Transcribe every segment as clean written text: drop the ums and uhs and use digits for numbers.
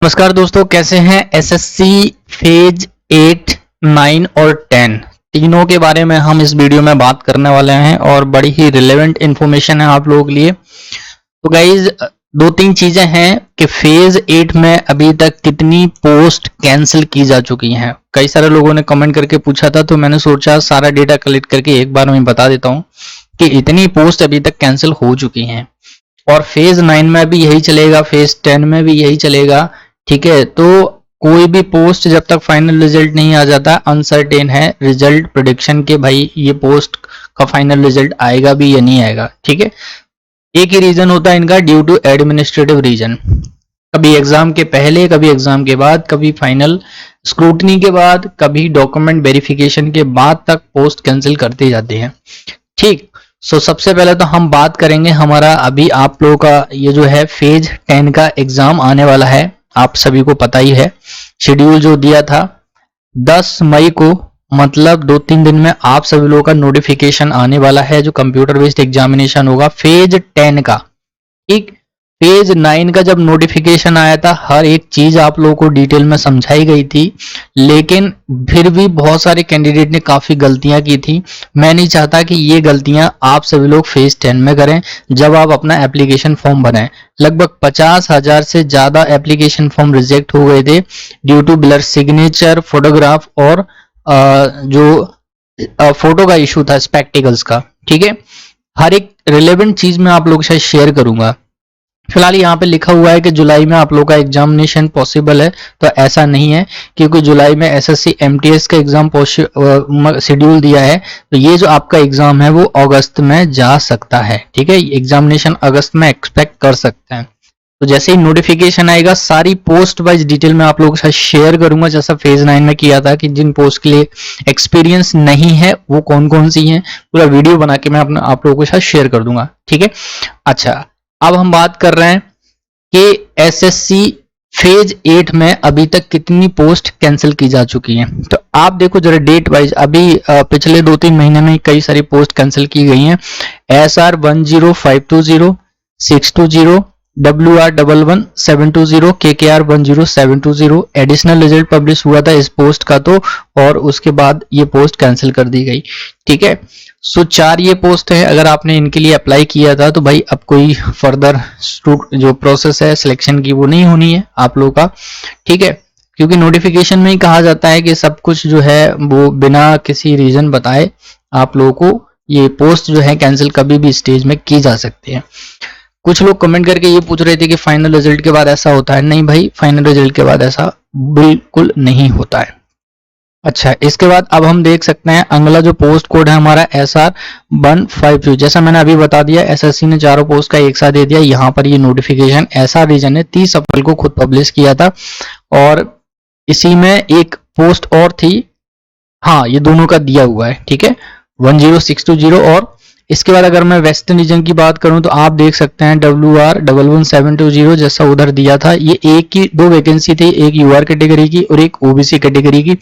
नमस्कार दोस्तों, कैसे हैं। एसएससी फेज 8, 9 और 10 तीनों के बारे में हम इस वीडियो में बात करने वाले हैं और बड़ी ही रिलेवेंट इन्फॉर्मेशन है आप लोगों के लिए। तो गाइज दो तीन चीजें हैं कि फेज 8 में अभी तक कितनी पोस्ट कैंसिल की जा चुकी हैं। कई सारे लोगों ने कमेंट करके पूछा था, तो मैंने सोचा सारा डेटा कलेक्ट करके एक बार मैं बता देता हूँ कि इतनी पोस्ट अभी तक कैंसिल हो चुकी हैं। और फेज 9 में भी यही चलेगा, फेज 10 में भी यही चलेगा। ठीक है, तो कोई भी पोस्ट जब तक फाइनल रिजल्ट नहीं आ जाता, अनसर्टेन है रिजल्ट प्रेडिक्शन के भाई ये पोस्ट का फाइनल रिजल्ट आएगा भी या नहीं आएगा। ठीक है, एक ही रीजन होता है इनका, ड्यू टू एडमिनिस्ट्रेटिव रीजन। कभी एग्जाम के पहले, कभी एग्जाम के बाद, कभी फाइनल स्क्रूटनी के बाद, कभी डॉक्यूमेंट वेरिफिकेशन के बाद तक पोस्ट कैंसिल करते जाते हैं। ठीक, सबसे पहले तो हम बात करेंगे हमारा अभी आप लोगों का ये जो है फेज 10 का एग्जाम आने वाला है। आप सभी को पता ही है, शेड्यूल जो दिया था 10 मई को, मतलब 2-3 दिन में आप सभी लोगों का नोटिफिकेशन आने वाला है जो कंप्यूटर बेस्ड एग्जामिनेशन होगा फेज 10 का। ठीक, फेज 9 का जब नोटिफिकेशन आया था हर एक चीज आप लोगों को डिटेल में समझाई गई थी, लेकिन फिर भी बहुत सारे कैंडिडेट ने काफी गलतियां की थी। मैं नहीं चाहता कि ये गलतियां आप सभी लोग फेज 10 में करें जब आप अपना एप्लीकेशन फॉर्म भरें। लगभग 50,000 से ज्यादा एप्लीकेशन फॉर्म रिजेक्ट हो गए थे due to blur signature, photograph और जो फोटो का इशू था स्पेक्टिकल्स का। ठीक है, हर एक रिलेवेंट चीज मैं आप लोगों के साथ शेयर करूंगा। फिलहाल यहाँ पे लिखा हुआ है कि जुलाई में आप लोग का एग्जामिनेशन पॉसिबल है, तो ऐसा नहीं है, क्योंकि जुलाई में एसएससी एमटीएस का एग्जाम शेड्यूल दिया है। तो ये जो आपका एग्जाम है वो अगस्त में जा सकता है। ठीक है, एग्जामिनेशन अगस्त में एक्सपेक्ट कर सकते हैं। तो जैसे ही नोटिफिकेशन आएगा सारी पोस्ट वाइज डिटेल में आप लोगों के साथ शेयर करूंगा, जैसा फेज 9 में किया था कि जिन पोस्ट के लिए एक्सपीरियंस नहीं है वो कौन कौन सी हैं, पूरा वीडियो बना के मैं अपना आप लोगों के साथ शेयर कर दूंगा। ठीक है, अच्छा अब हम बात कर रहे हैं कि एसएससी फेज 8 में अभी तक कितनी पोस्ट कैंसिल की जा चुकी हैं। तो आप देखो जरा डेट वाइज, अभी पिछले 2-3 महीने में कई सारी पोस्ट कैंसिल की गई हैं। SR 10520, 620, WR 11720, KKR 10720 additional result publish हुआ था इस पोस्ट का, तो और उसके बाद ये पोस्ट कैंसिल कर दी गई। ठीक है, 4 ये पोस्ट है। अगर आपने इनके लिए अप्लाई किया था तो भाई अब कोई फर्दर जो प्रोसेस है सिलेक्शन की वो नहीं होनी है आप लोगों का। ठीक है, क्योंकि नोटिफिकेशन में ही कहा जाता है कि सब कुछ जो है वो बिना किसी रीजन बताए आप लोगों को ये पोस्ट जो है कैंसिल कभी भी स्टेज में की जा सकती है। कुछ लोग कमेंट करके ये पूछ रहे थे कि फाइनल रिजल्ट के बाद ऐसा होता है। नहीं भाई, फाइनल रिजल्ट के बाद ऐसा बिल्कुल नहीं होता है। अच्छा, इसके बाद अब हम देख सकते हैं अगला जो पोस्ट कोड है हमारा SR 152। जैसा मैंने अभी बता दिया, एसएससी ने चारों पोस्ट का एक साथ दे दिया। यहाँ पर ये नोटिफिकेशन SR रीजन ने 30 अप्रैल को खुद पब्लिश किया था, और इसी में एक पोस्ट और थी। हाँ, ये दोनों का दिया हुआ है। ठीक है, 10620। और इसके बाद अगर मैं वेस्टर्न रीजन की बात करूं तो आप देख सकते हैं WR 11720 जैसा उधर दिया था। ये एक की 2 वैकेंसी थी, एक UR कैटेगरी की और एक OBC कैटेगरी की।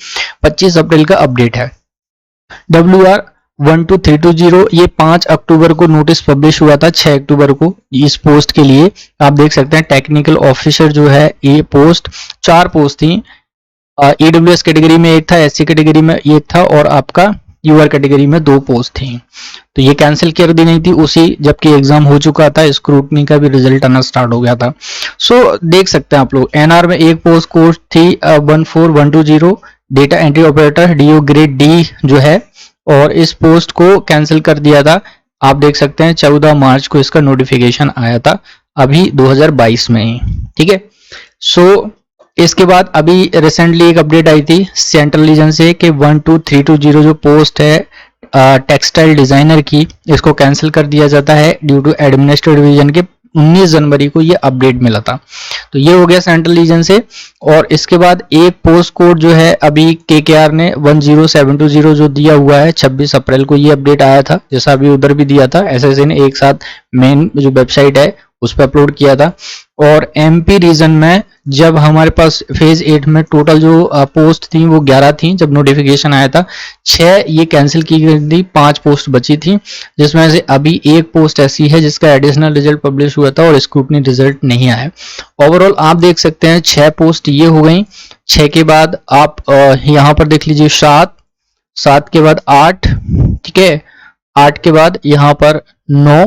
25 अप्रैल का अपडेट है। WR 12320 ये 5 अक्टूबर को नोटिस पब्लिश हुआ था, 6 अक्टूबर को इस पोस्ट के लिए। आप देख सकते हैं टेक्निकल ऑफिसर जो है ये पोस्ट, 4 पोस्ट थी। EWS कैटेगरी में एक था, SC कैटेगरी में एक था और आपका UR कैटेगरी में 2 पोस्ट थी। तो ये कैंसिल कर दी नहीं थी उसी जबकि एग्जाम हो चुका था, स्क्रूटनी का भी रिजल्ट आना स्टार्ट हो गया था। देख सकते हैं आप लोग, NR में एक पोस्ट कोड थी 14120 data entry operator DO grade D जो है, और इस पोस्ट को कैंसिल कर दिया था। आप देख सकते हैं 14 मार्च को इसका नोटिफिकेशन आया था, अभी 2022 में ही। ठीक है, इसके बाद अभी रिसेंटली एक अपडेट आई थी सेंट्रल रीजन से कि 12320 जो पोस्ट है टेक्सटाइल डिजाइनर की, इसको कैंसिल कर दिया जाता है ड्यू टू एडमिनिस्ट्रेटिव रीजन के। 19 जनवरी को ये अपडेट मिला था। तो ये हो गया सेंट्रल रीजन से। और इसके बाद एक पोस्ट कोड जो है अभी KKR ने 10720 जो दिया हुआ है, 26 अप्रैल को ये अपडेट आया था, जैसा अभी उधर भी दिया था। एसएससी ने एक साथ मेन जो वेबसाइट है उस पर अपलोड किया था। और एमपी रीजन में जब हमारे पास फेज 8 में टोटल जो पोस्ट थी वो 11 थी, जब नोटिफिकेशन आया था 6 ये कैंसिल की गई थी, 5 पोस्ट बची थी, जिसमें से अभी एक पोस्ट ऐसी है जिसका एडिशनल रिजल्ट पब्लिश हुआ था और स्क्रूटनी रिजल्ट नहीं आया। ओवरऑल आप देख सकते हैं 6 पोस्ट ये हो गई। 6 के बाद आप यहाँ पर देख लीजिए 7 के बाद 8, ठीक है, 8 के बाद यहाँ पर 9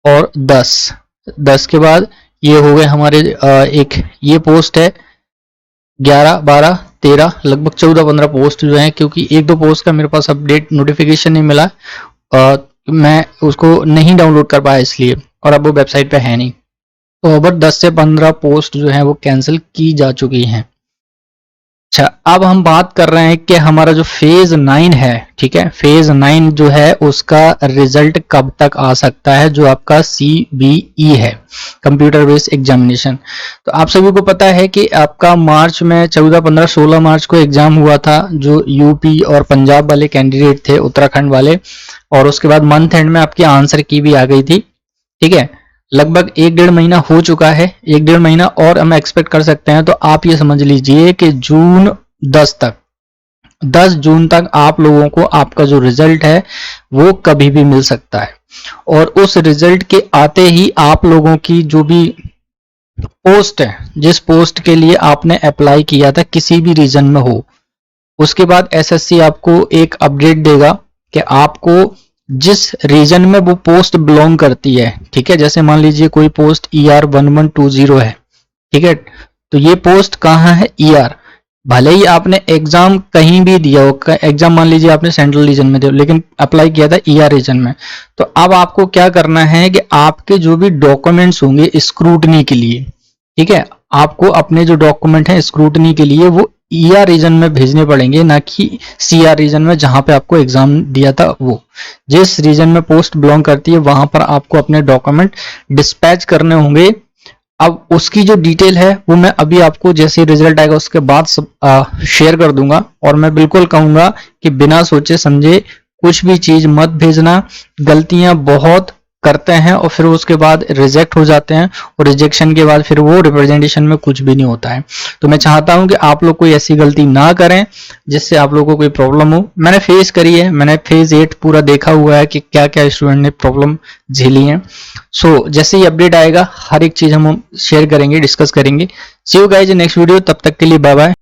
और 10 के बाद ये हो गए हमारे एक ये पोस्ट है 11, 12, 13, लगभग 14-15 पोस्ट जो है, क्योंकि 1-2 पोस्ट का मेरे पास अपडेट नोटिफिकेशन नहीं मिला, मैं उसको नहीं डाउनलोड कर पाया इसलिए, और अब वो वेबसाइट पे है नहीं। तो ओवर 10 से 15 पोस्ट जो है वो कैंसिल की जा चुकी हैं। अच्छा, अब हम बात कर रहे हैं कि हमारा जो फेज 9 है, ठीक है, फेज 9 जो है उसका रिजल्ट कब तक आ सकता है, जो आपका CBE है, कंप्यूटर बेस्ड एग्जामिनेशन। तो आप सभी को पता है कि आपका मार्च में 14, 15, 16 मार्च को एग्जाम हुआ था, जो यूपी और पंजाब वाले कैंडिडेट थे, उत्तराखंड वाले, और उसके बाद मंथ एंड में आपकी आंसर की भी आ गई थी, ठीक है। लगभग 1-1.5 महीना हो चुका है, 1-1.5 महीना और हम एक्सपेक्ट कर सकते हैं। तो आप ये समझ लीजिए कि जून 10 जून तक आप लोगों को आपका जो रिजल्ट है वो कभी भी मिल सकता है। और उस रिजल्ट के आते ही आप लोगों की जो भी पोस्ट है, जिस पोस्ट के लिए आपने अप्लाई किया था किसी भी रीजन में हो, उसके बाद SSC आपको एक अपडेट देगा कि आपको जिस रीजन में वो पोस्ट बिलोंग करती है, ठीक है, जैसे मान लीजिए कोई पोस्ट ER 1120 है, ठीक है, तो ये पोस्ट कहाँ है, ER। भले ही आपने एग्जाम कहीं भी दिया हो, एग्जाम मान लीजिए आपने सेंट्रल रीजन में दिया, लेकिन अप्लाई किया था ER रीजन में, तो अब आपको क्या करना है कि आपके जो भी डॉक्यूमेंट्स होंगे स्क्रूटनी के लिए, ठीक है, आपको अपने जो डॉक्यूमेंट हैं स्क्रूटनी के लिए वो ER रीजन में भेजने पड़ेंगे, ना कि CR रीजन में जहां पे आपको एग्जाम दिया था। वो जिस रीजन में पोस्ट बिलोंग करती है वहां पर आपको अपने डॉक्यूमेंट डिस्पैच करने होंगे। अब उसकी जो डिटेल है वो मैं अभी आपको जैसे रिजल्ट आएगा उसके बाद शेयर कर दूंगा, और मैं बिल्कुल कहूंगा कि बिना सोचे समझे कुछ भी चीज मत भेजना। गलतियां बहुत करते हैं और फिर उसके बाद रिजेक्ट हो जाते हैं, और रिजेक्शन के बाद फिर वो रिप्रेजेंटेशन में कुछ भी नहीं होता है। तो मैं चाहता हूं कि आप लोग कोई ऐसी गलती ना करें जिससे आप लोगों को कोई प्रॉब्लम हो। मैंने फेस करी है, मैंने फेज 8 पूरा देखा हुआ है कि क्या क्या स्टूडेंट ने प्रॉब्लम झेली है। सो जैसे ही अपडेट आएगा हर एक चीज हम शेयर करेंगे, डिस्कस करेंगे। सी यू गाइस नेक्स्ट वीडियो, तब तक के लिए बाय बाय।